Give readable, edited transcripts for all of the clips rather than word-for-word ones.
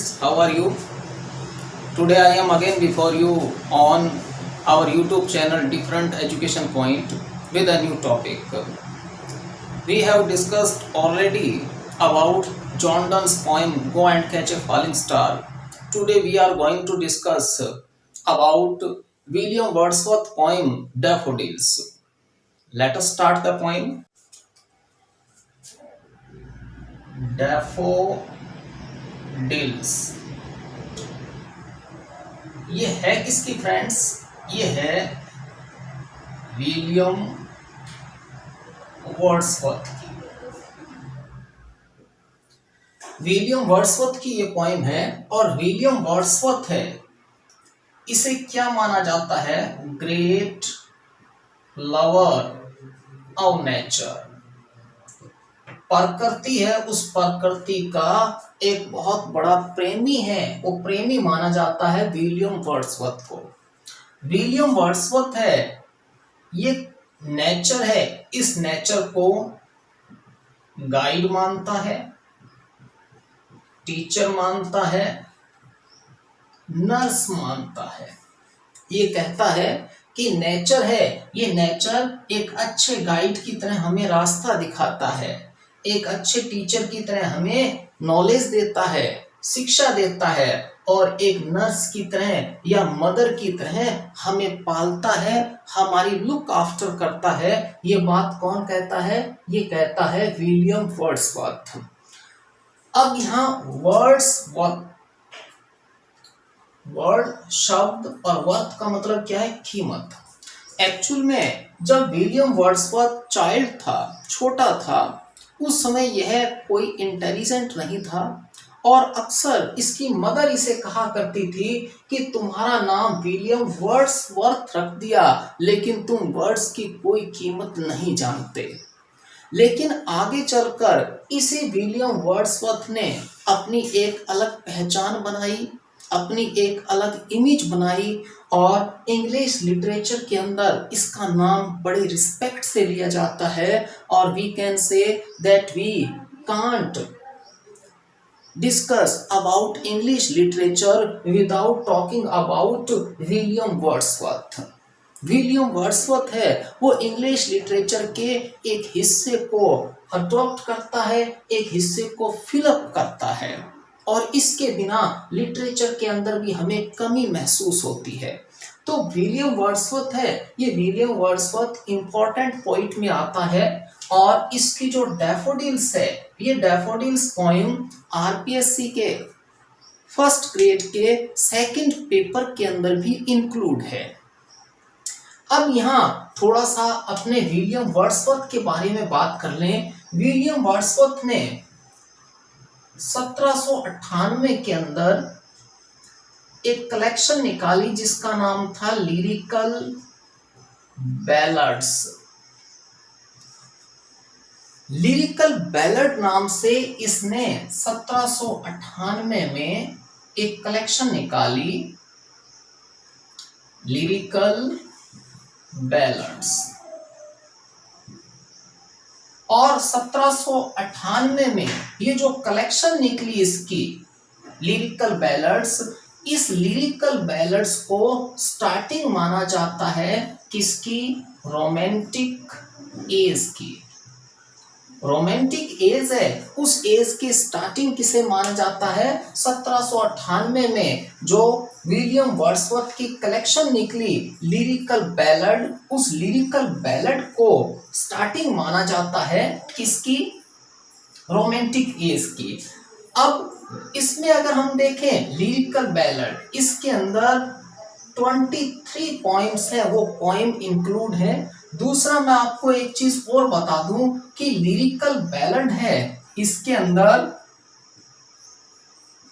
friends, how are you? Today I am again before you on our YouTube channel Different Education Point with a new topic. We have discussed already about John Donne's poem Go and Catch a Falling Star. Today we are going to discuss about William Wordsworth's poem Daffodils. Let us start the poem. Daffodils. ये है किसकी friends? ये है William Wordsworth की। William Wordsworth की ये poem है और विलियम वर्ड्सवर्थ है, इसे क्या माना जाता है? Great lover of nature. प्रकृति है, उस प्रकृति का एक बहुत बड़ा प्रेमी है, वो प्रेमी माना जाता है विलियम वर्ड्सवर्थ को। विलियम वर्ड्सवर्थ है, ये नेचर है, इस नेचर को गाइड मानता है, टीचर मानता है, नर्स मानता है। ये कहता है कि नेचर है, ये नेचर एक अच्छे गाइड की तरह हमें रास्ता दिखाता है, एक अच्छे टीचर की तरह हमें नॉलेज देता है, शिक्षा देता है, और एक नर्स की तरह या मदर की तरह हमें पालता है, हमारी लुक आफ्टर करता है। ये बात कौन कहता है? ये कहता है विलियम वर्ड्सवर्थ। अब यहाँ वर्ड्सवर्थ, वर्ड शब्द और वर्थ का मतलब क्या है? कीमत। एक्चुअल में जब विलियम वर्ड्सवर्थ चाइल्ड था, छोटा था, उस समय यह कोई इंटेलिजेंट नहीं था और अक्सर इसकी मदर इसे कहा करती थी कि तुम्हारा नाम विलियम वर्ड्सवर्थ रख दिया, लेकिन तुम वर्ड्स की कोई कीमत नहीं जानते। लेकिन आगे चलकर इसी विलियम वर्ड्सवर्थ ने अपनी एक अलग पहचान बनाई, अपनी एक अलग इमेज बनाई, और इंग्लिश लिटरेचर के अंदर इसका नाम बड़े रिस्पेक्ट से लिया जाता है। और we can say that we can't discuss about English literature without talking about William Wordsworth. William Wordsworth है, वो इंग्लिश लिटरेचर के एक हिस्से को अडॉप्ट करता है, एक हिस्से को फिलअप करता है, और इसके बिना लिटरेचर के अंदर भी हमें कमी महसूस होती है। तो विलियम वर्ड्सवर्थ है, ये विलियम वर्ड्सवर्थ इंपॉर्टेंट पोइट में आता है, और इसकी जो डैफोडिल्स है, ये डैफोडिल्स पोएम आरपीएससी के फर्स्ट ग्रेड के सेकंड पेपर के अंदर भी इंक्लूड है। अब यहाँ थोड़ा सा अपने विलियम वर्ड्सवर्थ के बारे में बात कर लें। विलियम वर्ड्सवर्थ ने 1798 के अंदर एक कलेक्शन निकाली जिसका नाम था लिरिकल बैलड्स। लिरिकल बैलड नाम से इसने 1798 में एक कलेक्शन निकाली, लिरिकल बैलड्स। और 1798 में ये जो कलेक्शन निकली इसकी लिरिकल बैलड्स, इस लिरिकल बैलड्स को स्टार्टिंग माना जाता है किसकी? रोमांटिक एज की। रोमांटिक एज है, उस एज की स्टार्टिंग किसे माना जाता है? 1798 में जो विलियम वर्ड्सवर्थ की कलेक्शन निकली लिरिकल बैलड, उस लिरिकल बैलड को स्टार्टिंग माना जाता है किसकी? रोमांटिक एज की। अब इसमें अगर हम देखें लिरिकल बैलड, इसके अंदर 23 पोएम्स है, वो पोएम इंक्लूड है। दूसरा मैं आपको एक चीज और बता दूं कि लिरिकल बैलड है, इसके अंदर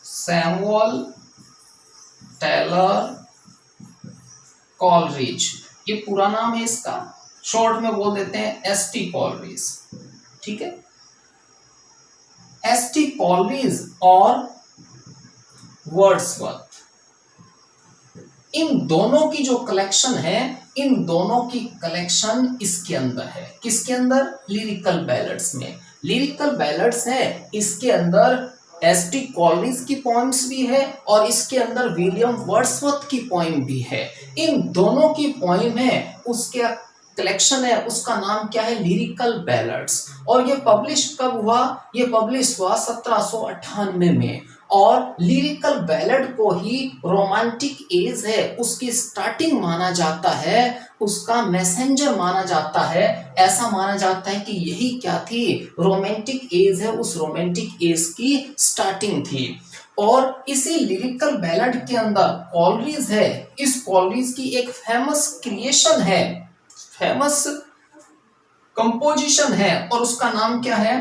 सैमुअल टेलर कॉलरिज, ये पूरा नाम है इसका, शॉर्ट में बोल देते हैं एसटी कॉलरिज, ठीक है। एसटी कॉलरिज और वर्ड्सवर्थ, इन दोनों की जो कलेक्शन है, इन दोनों की कलेक्शन इसके अंदर है। किसके अंदर? लिरिकल बैलड्स में। लिरिकल बैलड्स है, इसके अंदर एसटी कॉलिंस की पॉइंट्स भी है और इसके अंदर विलियम वर्ड्सवर्थ की पॉइंट भी है। इन दोनों की पॉइंट है, उसके कलेक्शन है, उसका नाम क्या है, लिरिकल बैलड्स। और ये पब्लिश कब हुआ, ये पब्लिश हुआ 1798 में। और लिरिकल बैलड को ही रोमांटिक एज है, उसकी स्टार्टिंग माना जाता है, उसका मैसेंजर माना जाता है। ऐसा माना जाता है कि यही क्या थी, रोमांटिक एज है, उस रोमांटिक एज की स्टार्टिंग थी। और इसी लिरिकल बैलड के अंदर कॉलरीज है, इस कॉलरीज की एक फेमस क्रिएशन है, फेमस कंपोजिशन है, और उसका नाम क्या है,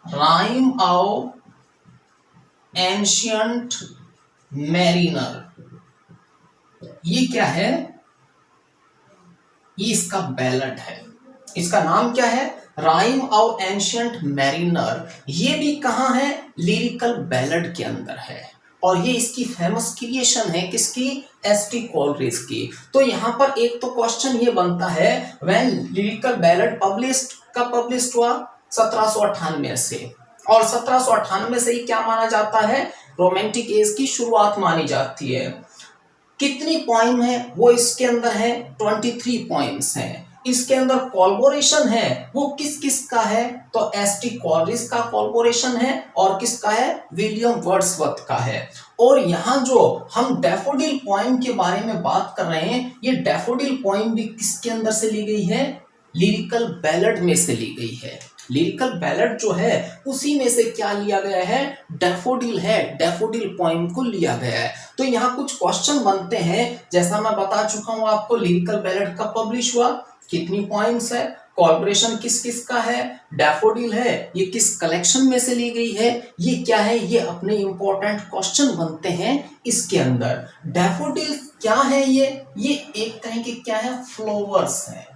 राइम ऑफ एंशियंट मैरिनर। ये क्या है, ये इसका बैलड है, इसका नाम क्या है, राइम ऑफ एंशियंट मैरिनर। ये भी कहां है, लिरिकल बैलड के अंदर है, और ये इसकी फेमस क्रिएशन है, किसकी, एसटी कॉलरीज की। तो यहां पर एक तो क्वेश्चन ये बनता है, व्हेन लिरिकल बैलड पब्लिश्ड, कब पब्लिश्ड हुआ, 1798 से। और 1798 से ही क्या माना जाता है, रोमांटिक एज की शुरुआत मानी जाती है। कितनी पॉइंट है, वो इसके अंदर है 23 पॉइंट्स हैं। इसके अंदर कोलैबोरेशन है, वो किस किस का है, तो एसटी कॉलरीज का कोलैबोरेशन है, और किसका है, विलियम वर्ड्सवर्थ का है। और यहाँ जो हम डैफोडिल पॉइंट के बारे में बात कर रहे हैं, ये डैफोडिल पॉइंट भी किसके अंदर से ली गई है, लिरिकल बैलड में से ली गई है। लिरिकल बैलड जो है उसी में से क्या लिया गया है, डैफोडिल है, डैफोडिल पॉइंट को लिया गया है। तो यहाँ कुछ क्वेश्चन बनते हैं, जैसा मैं बता चुका हूं आपको, लिरिकल बैलड कब पब्लिश हुआ, कितनी पॉइंट्स है, कोलैबोरेशन किस किस का है, डैफोडिल है, ये किस कलेक्शन में से ली गई है, ये क्या है, ये अपने इंपॉर्टेंट क्वेश्चन बनते हैं इसके अंदर। डैफोडिल क्या है, ये एक तरह के क्या है, फ्लावर्स है,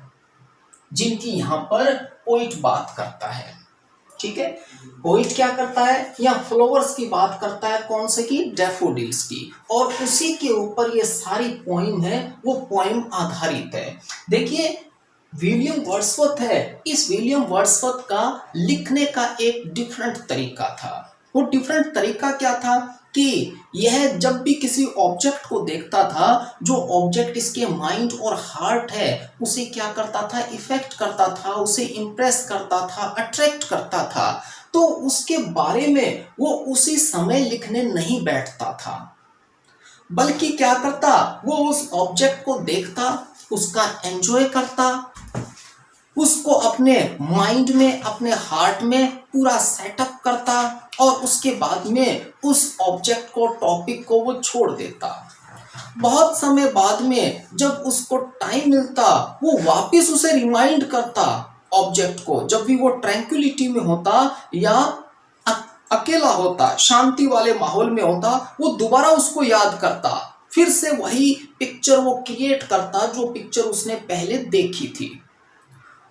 जिनकी यहां पर पोइट बात करता है। ठीक है, पोइट क्या करता है, या फ्लावर्स की बात करता है, कौन से की, डैफोडिल्स की, और उसी के ऊपर ये सारी पोइम है, वो पोइम आधारित है। देखिए विलियम वर्ड्सवर्थ है, इस विलियम वर्ड्सवर्थ का लिखने का एक डिफरेंट तरीका था। वो डिफरेंट तरीका क्या था कि यह जब भी किसी ऑब्जेक्ट को देखता था, जो ऑब्जेक्ट इसके माइंड और हार्ट है उसे क्या करता था, इफेक्ट करता था, उसे इंप्रेस करता था, अट्रैक्ट करता था, तो उसके बारे में वो उसी समय लिखने नहीं बैठता था, बल्कि क्या करता, वो उस ऑब्जेक्ट को देखता, उसका एंजॉय करता, उसको अपने माइंड में, अपने हार्ट में पूरा सेटअप करता, और उसके बाद में उस ऑब्जेक्ट को, टॉपिक को वो छोड़ देता। बहुत समय बाद में जब उसको टाइम मिलता, वो वापस उसे रिमाइंड करता ऑब्जेक्ट को, जब भी वो ट्रैंक्विलिटी में होता या अकेला होता, शांति वाले माहौल में होता, वो दोबारा उसको याद करता, फिर से वही पिक्चर वो क्रिएट करता जो पिक्चर उसने पहले देखी थी,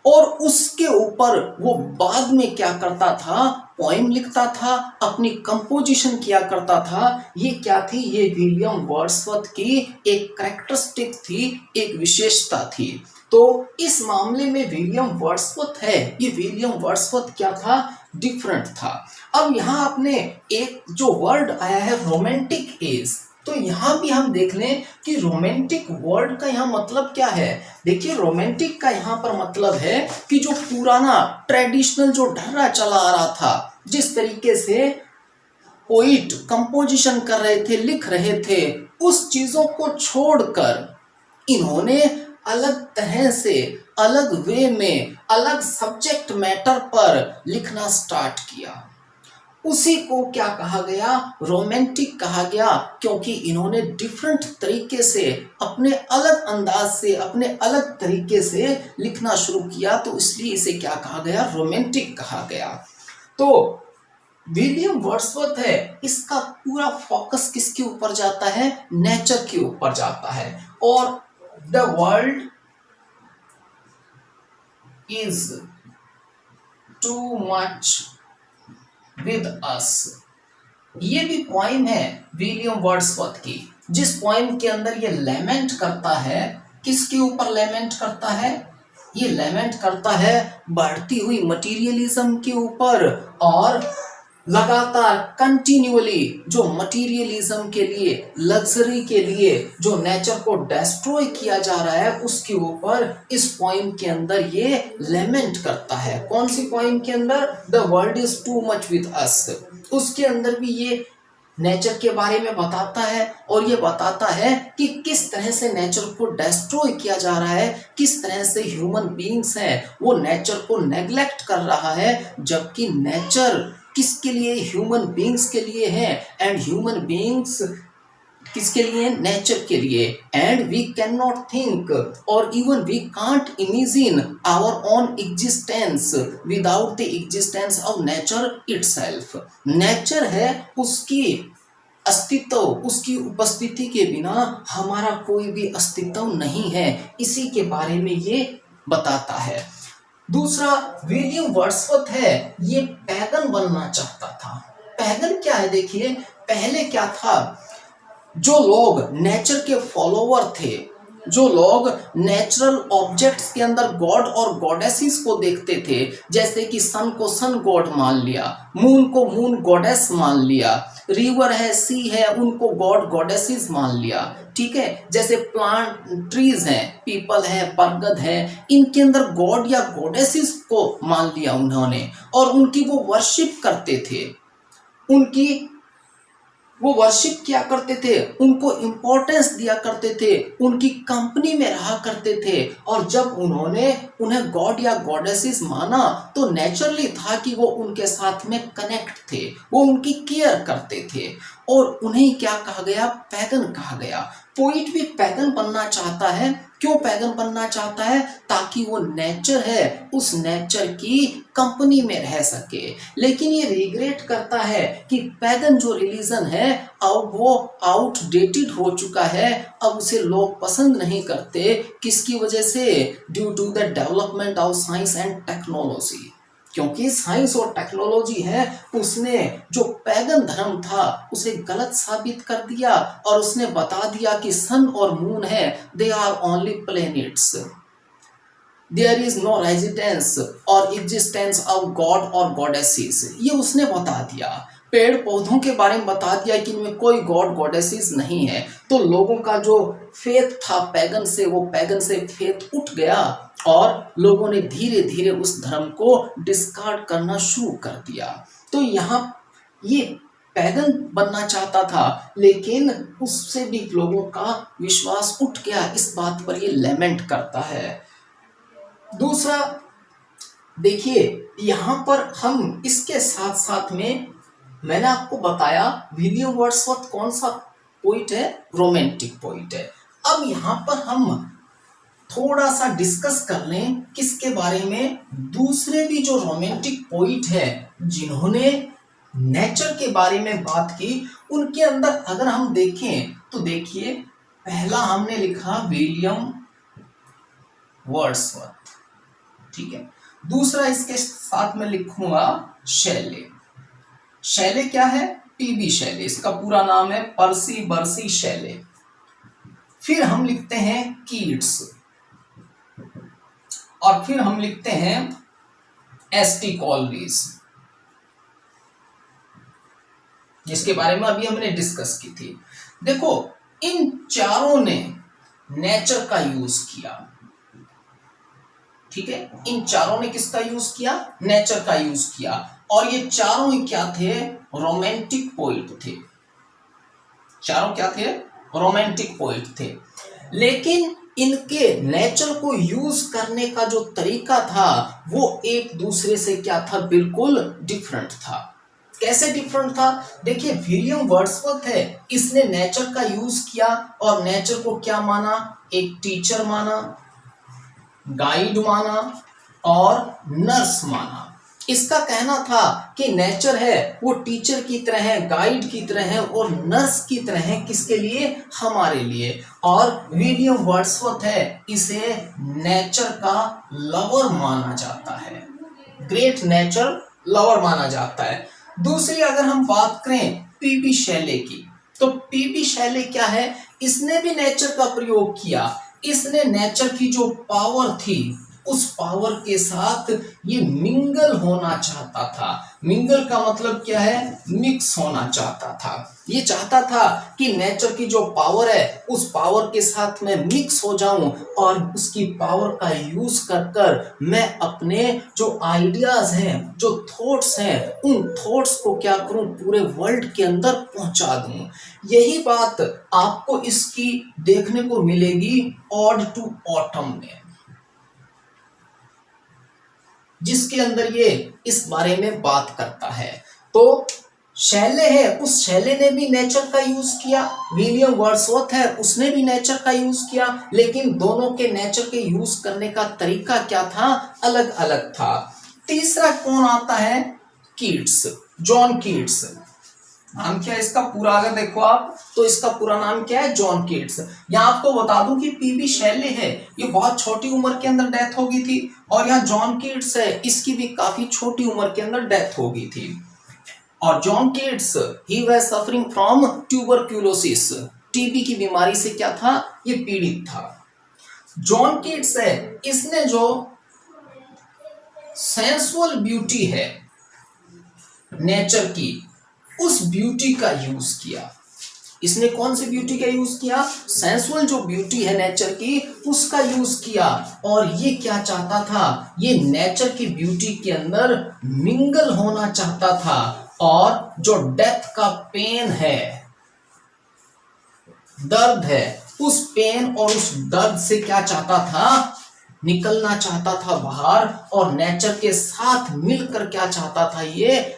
और उसके ऊपर वो बाद में क्या करता था, पोएम लिखता था, अपनी कंपोजिशन किया करता था। ये क्या थी, ये विलियम वर्ड्सवर्थ की एक कैरेक्टरिस्टिक थी, एक विशेषता थी। तो इस मामले में विलियम वर्ड्सवर्थ है, ये विलियम वर्ड्सवर्थ क्या था, डिफरेंट था। अब यहाँ आपने एक जो वर्ड आया है रोमांटिक एज, तो यहां भी हम देख लें कि रोमांटिक वर्ड का यहाँ मतलब क्या है। देखिए रोमांटिक का यहाँ पर मतलब है कि जो पुराना ट्रेडिशनल जो ढर्रा चला आ रहा था, जिस तरीके से पोइट कंपोजिशन कर रहे थे, लिख रहे थे, उस चीजों को छोड़कर इन्होंने अलग तरह से, अलग वे में, अलग सब्जेक्ट मैटर पर लिखना स्टार्ट किया। उसी को क्या कहा गया, रोमांटिक कहा गया, क्योंकि इन्होंने डिफरेंट तरीके से, अपने अलग अंदाज से, अपने अलग तरीके से लिखना शुरू किया, तो इसलिए इसे क्या कहा गया, रोमांटिक कहा गया। तो विलियम वर्ड्सवर्थ है, इसका पूरा फोकस किसके ऊपर जाता है, नेचर के ऊपर जाता है, और the world is too much with us. ये भी पोइम है विलियम वर्ड्सवर्थ की, जिस पोइम के अंदर ये लेमेंट करता है, किसके ऊपर लेमेंट करता है, ये लेमेंट करता है बढ़ती हुई मटीरियलिज्म के ऊपर और लगातार कंटिन्यूअली जो मटीरियलिज्म के लिए, लग्जरी के लिए जो नेचर को डिस्ट्रॉय किया जा रहा है, उसके ऊपर इस पोइम के अंदर ये लेमेंट करता है। कौन सी पोइम के अंदर? The world is too much with us. उसके अंदर भी ये नेचर के बारे में बताता है और ये बताता है कि किस तरह से नेचर को डिस्ट्रॉय किया जा रहा है, किस तरह से ह्यूमन बीइंग्स हैं वो नेचर को नेग्लेक्ट कर रहा है, जबकि नेचर किसके लिए? ह्यूमन बीइंग्स के लिए है, एंड ह्यूमन बीइंग्स किसके लिए? नेचर के लिए। And we can not think or even we can't imagine our own existence without the existence of nature itself. Nature है, उसकी अस्तित्व, उसकी उपस्थिति के बिना हमारा कोई भी अस्तित्व नहीं है। इसी के बारे में ये बताता है। दूसरा, विलियम वर्ड्सवर्थ है, ये पैगन बनना चाहता था। पैगन क्या है? देखिए, पहले क्या था, जो लोग नेचर के फॉलोवर थे, जो लोग नेचुरल ऑब्जेक्ट्स के अंदर गॉड और गॉडेसेस को देखते थे, जैसे कि सन को सन गॉड मान लिया, मून को मून गॉडेस मान लिया, रिवर है, सी है, उनको गॉड गॉडेसेस मान लिया, ठीक है। जैसे प्लांट, ट्रीज हैं, पीपल है, बरगद है, इनके अंदर गॉड या गॉडेसेस को मान लिया उन्होंने, और उनकी वो वर्शिप करते थे। वो वर्शिप किया करते थे, उनको इम्पोर्टेंस दिया करते थे, उनकी कंपनी में रहा करते थे। और जब उन्होंने उन्हें गॉड या गॉडेसेस माना तो नेचुरली था कि वो उनके साथ में कनेक्ट थे, वो उनकी केयर करते थे, और उन्हें क्या कहा गया? पैगन कहा गया। पोइट भी पैगन बनना चाहता है। क्यों पैगन बनना चाहता है? ताकि वो नेचर है, उस नेचर की कंपनी में रह सके। लेकिन ये रिग्रेट करता है कि पैगन जो रिलीजन है अब वो आउटडेटेड हो चुका है, अब उसे लोग पसंद नहीं करते। किसकी वजह से? Due to the development of science and technology. क्योंकि साइंस और टेक्नोलॉजी है, उसने जो पैगन धर्म था उसे गलत साबित कर दिया, और उसने बता दिया कि सन और मून है, they are only planets, there is no residence और एग्जिस्टेंस ऑफ गॉड और गॉडेसेस। ये उसने बता दिया। पेड़ पौधों के बारे में बता दिया कि इनमें कोई गॉड गॉडेसेस नहीं है। तो लोगों का जो फेथ था पैगन से, वो पैगन से फेथ उठ गया, और लोगों ने धीरे धीरे उस धर्म को डिस्कार्ड करना शुरू कर दिया। तो यहाँ ये पैगन बनना चाहता था, लेकिन उससे भी लोगों का विश्वास उठ गया। इस बात पर ये लेमेंट करता है। दूसरा, देखिए यहाँ पर हम इसके साथ साथ में मैंने आपको बताया विलियम वर्ड्सवर्थ कौन सा पोइट है? रोमांटिक पोइट है। अब यहाँ पर हम थोड़ा सा डिस्कस कर लें किसके बारे में? दूसरे भी जो रोमांटिक पोइट है जिन्होंने नेचर के बारे में बात की, उनके अंदर अगर हम देखें तो देखिए, पहला हमने लिखा विलियम वर्ड्सवर्थ, ठीक है। दूसरा इसके साथ में लिखूंगा शैले। शैले क्या है? पीबी शैले, इसका पूरा नाम है पर्सी बर्सी शैले। फिर हम लिखते हैं कीट्स, और फिर हम लिखते हैं एसटी कॉलरीज, जिसके बारे में अभी हमने डिस्कस की थी। देखो, इन चारों ने नेचर का यूज किया, ठीक है। इन चारों ने किसका यूज किया? नेचर का यूज किया। और ये चारों ही क्या थे? रोमांटिक पोइट थे। चारों क्या थे? रोमांटिक पोइट थे। लेकिन इनके नेचर को यूज करने का जो तरीका था वो एक दूसरे से क्या था? बिल्कुल डिफरेंट था। कैसे डिफरेंट था? देखिए, विलियम वर्ड्सवर्थ है, इसने नेचर का यूज किया और नेचर को क्या माना? एक टीचर माना, गाइड माना और नर्स माना। इसका कहना था कि नेचर है वो टीचर की तरह है, गाइड की तरह है और नर्स की तरह है। किसके लिए? हमारे लिए। और विलियम वर्ड्सवर्थ है, इसे नेचर का लवर माना जाता है, ग्रेट नेचर लवर माना जाता है। दूसरी अगर हम बात करें पीबी शैले की, तो पीबी शैले क्या है? इसने भी नेचर का प्रयोग किया। इसने नेचर की जो पावर थी उस पावर के साथ ये मिंगल होना चाहता था। मिंगल का मतलब क्या है? मिक्स होना चाहता था। ये चाहता था कि नेचर की जो पावर है उस पावर के साथ मैं मिक्स हो जाऊं और उसकी पावर का यूज कर कर मैं अपने जो आइडियाज हैं, जो थॉट्स हैं, उन थॉट्स को क्या करूं, पूरे वर्ल्ड के अंदर पहुंचा दूं। यही बात आपको इसकी देखने को मिलेगी ऑड टू ऑटम में, जिसके अंदर ये इस बारे में बात करता है। तो शैले है, उस शैले ने भी नेचर का यूज किया, विलियम वर्ड्सवर्थ है उसने भी नेचर का यूज किया, लेकिन दोनों के नेचर के यूज करने का तरीका क्या था? अलग अलग था। तीसरा कौन आता है? Keats, John Keats. नाम क्या है इसका पूरा? अगर देखो आप तो इसका पूरा नाम क्या है? John Keats. यहाँ आपको बता दूं कि पीबी शैले है ये बहुत छोटी उम्र के अंदर डेथ हो गई थी, और यहाँ जॉन कीट्स है इसकी भी काफी छोटी उम्र के अंदर डेथ हो गई थी। और John Keats he was suffering from tuberculosis, TB की बीमारी से क्या था? ये पीड़ित था। जॉन कीट्स है इसने जो सेंसुअल ब्यूटी है नेचर की, उस ब्यूटी का यूज किया। इसने कौन सी ब्यूटी का यूज किया? सेंसुअल जो ब्यूटी है नेचर की उसका यूज किया। और ये क्या चाहता था? ये नेचर की ब्यूटी के अंदर मिंगल होना चाहता था, और जो डेथ का पेन है, दर्द है, उस पेन और उस दर्द से क्या चाहता था? निकलना चाहता था बाहर, और नेचर के साथ मिलकर क्या चाहता था? ये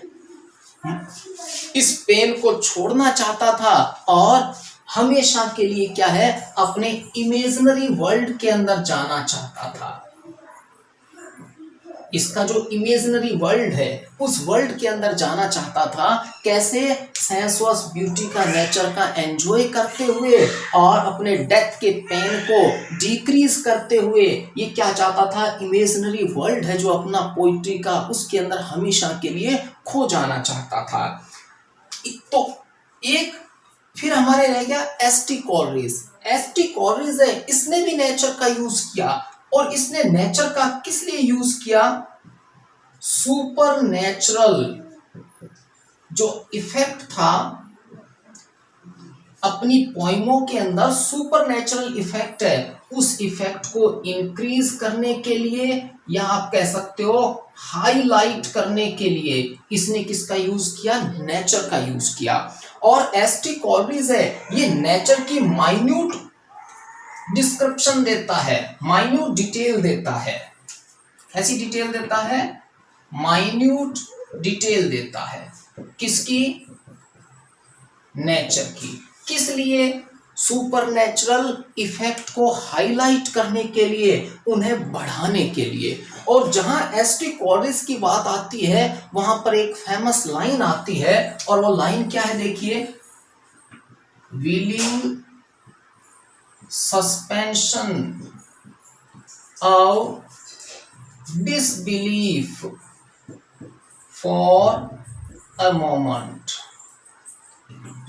इस पेन को छोड़ना चाहता था, और हमेशा के लिए क्या है? अपने इमेजिनरी वर्ल्ड के अंदर जाना चाहता था। इसका जो इमेजिनरी वर्ल्ड है उस वर्ल्ड के अंदर जाना चाहता था। कैसे? सेंसुअस ब्यूटी का, नेचर का एंजॉय करते हुए और अपने डेथ के पेन को डिक्रीज करते हुए। ये क्या चाहता था? इमेजिनरी वर्ल्ड है जो अपना पोइट्री का, उसके अंदर हमेशा के लिए खो जाना चाहता था। तो एक फिर हमारे रह गया एस.टी. कोलरिज। एस.टी. कोलरिज है इसने भी नेचर का यूज किया, और इसने नेचर का किस लिए यूज किया? सुपर नेचुरल जो इफेक्ट था अपनी पोइमों के अंदर, सुपर नेचुरल इफेक्ट है, उस इफेक्ट को इंक्रीज करने के लिए, या आप कह सकते हो हाईलाइट करने के लिए, इसने किसका यूज किया? नेचर का यूज किया। और एस.टी. कोलरिज है ये नेचर की माइन्यूट डिस्क्रिप्शन देता है, माइन्यूट डिटेल देता है। ऐसी डिटेल देता है, माइन्यूट डिटेल देता है। किसकी? नेचर की। किस लिए? सुपरनेचुरल इफेक्ट को हाईलाइट करने के लिए, उन्हें बढ़ाने के लिए। और जहां एस.टी. कोलरिज की बात आती है वहां पर एक फेमस लाइन आती है, और वो लाइन क्या है? देखिए, willing suspension of disbelief for a moment।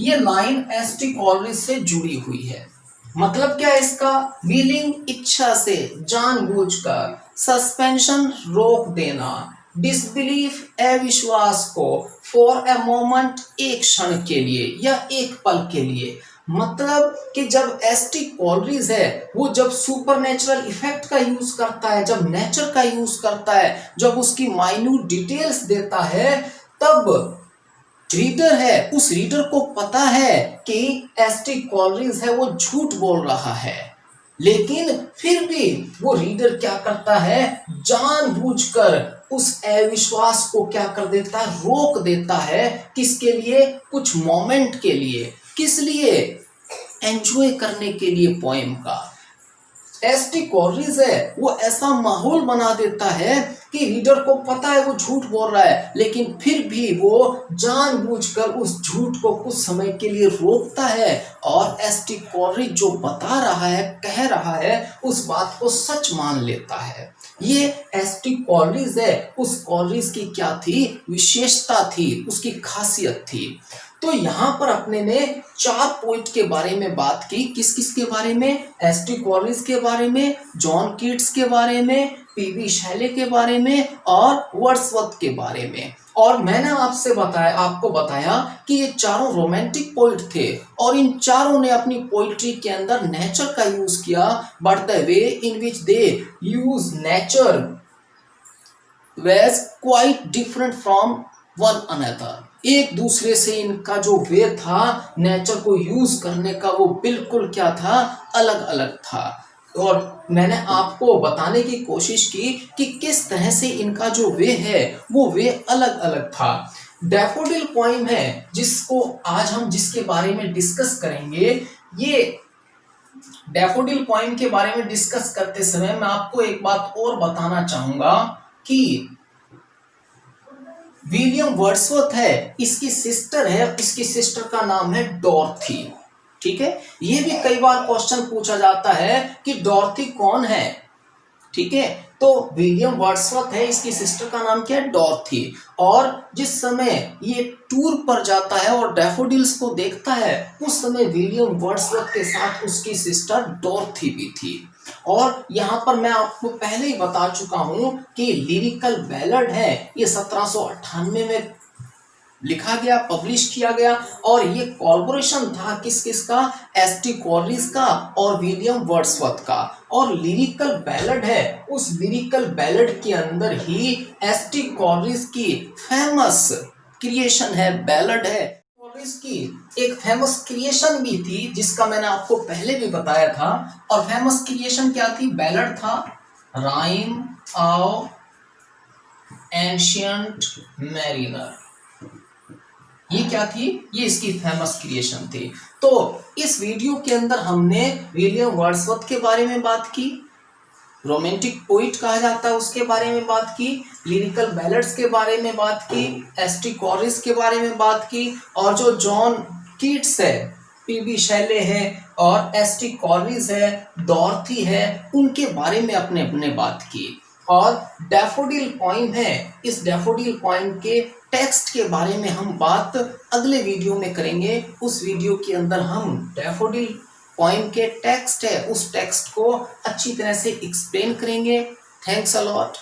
ये लाइन एस.टी. कोलरिज से जुड़ी हुई है। मतलब क्या है इसका? विलिंग इच्छा से, जानबूझकर, सस्पेंशन रोक देना, डिसबिलीफ अविश्वास को, फॉर ए मोमेंट एक क्षण के लिए या एक पल के लिए। मतलब कि जब एस.टी. कोलरिज है वो जब सुपरनेचुरल इफेक्ट का यूज करता है, जब नेचर का यूज करता है, जब उसकी माइन्यूट डिटेल्स देता है, तब रीडर है, उस रीडर को पता है कि एस.टी. कोलरिज है वो झूठ बोल रहा है, लेकिन फिर भी वो रीडर क्या करता है? जानबूझकर उस अविश्वास को क्या कर देता है? रोक देता है। किसके लिए? कुछ मोमेंट के लिए। किस लिए? एंजॉय करने के लिए पोएम का। एस.टी. कोलरिज है वो ऐसा माहौल बना देता है कि रीडर को पता है वो झूठ बोल रहा है, लेकिन फिर भी वो जानबूझकर उस झूठ को कुछ समय के लिए रोकता है, और एस.टी. कोलरिज जो बता रहा है, कह रहा है, उस बात को सच मान लेता है। ये एस.टी. कोलरिज है, उस कोलरिज की क्या थी? विशेषता थी, उसकी खासियत थी। तो यहाँ पर अपने ने 4 पोइट के बारे में बात की। किस किस के बारे में? एस.टी. कॉलिंस के बारे में, जॉन कीट्स के बारे में, पी.बी. शेले के बारे में और वर्ड्सवर्थ के बारे में। और मैंने आपको बताया कि ये चारों रोमांटिक पोइट थे और इन चारों ने अपनी पोइट्री के अंदर नेचर का यूज किया, but the way in which they use nature was quite different from one another। एक दूसरे से इनका जो वे था नेचर को यूज करने का, वो बिल्कुल क्या था? अलग अलग था। और मैंने आपको बताने की कोशिश की कि किस तरह से इनका जो वे है वो वे अलग अलग था। डैफोडिल पोइम है जिसको आज हम जिसके बारे में डिस्कस करेंगे। ये डैफोडिल पोइम के बारे में डिस्कस करते समय मैं आपको एक बात और बताना चाहूंगा कि विलियम वर्ड्सवर्थ है, इसकी सिस्टर है, इसकी सिस्टर का नाम है डॉर्थी। ठीक है, ये भी कई बार क्वेश्चन पूछा जाता है कि डॉर्थी कौन है। ठीक है, तो विलियम वर्ड्सवर्थ है, इसकी सिस्टर का नाम क्या है? डॉर्थी। और जिस समय ये टूर पर जाता है और डैफोडिल्स को देखता है, उस समय विलियम वर्ड्सवर्थ के साथ उसकी सिस्टर डॉर्थी भी थी। और यहाँ पर मैं आपको पहले ही बता चुका हूं कि लिरिकल बैलड है, ये 1798 में लिखा गया, पब्लिश किया गया। और ये कोलैबोरेशन था किस किस का? एस.टी. कॉलिंस का और विलियम वर्ड्सवर्थ का। और लिरिकल बैलड है, उस लिरिकल बैलड के अंदर ही एस.टी. कॉलिंस की फेमस क्रिएशन है, बैलड है। कॉलिंस की एक फेमस क्रिएशन भी थी जिसका मैंने आपको पहले भी बताया था। और फेमस क्रिएशन क्या थी? बैलड था, राइम ऑफ एंशिएंट मैरिनर। ये क्या थी? ये इसकी फेमस क्रिएशन थी। तो इस वीडियो के अंदर हमने विलियम वर्ड्सवर्थ के बारे में बात की, रोमांटिक पोइट कहा जाता है उसके बारे में बात की, लिरिकल बैलड्स के बारे में बात की, एस.टी. कॉलिंस के बारे में बात की, और जो जॉन कीट्स है, पी.बी. शेले है और एस.टी. कॉलिंस है, डॉर्थी है, उनके बारे में अपने बात की। और डैफोडिल पोइम है, इस डैफोडिल पोइम के टेक्स्ट के बारे में हम बात अगले वीडियो में करेंगे। उस वीडियो के अंदर हम डैफोडिल पोइम के टेक्स्ट है, उस टेक्स्ट को अच्छी तरह से एक्सप्लेन करेंगे। Thanks a lot.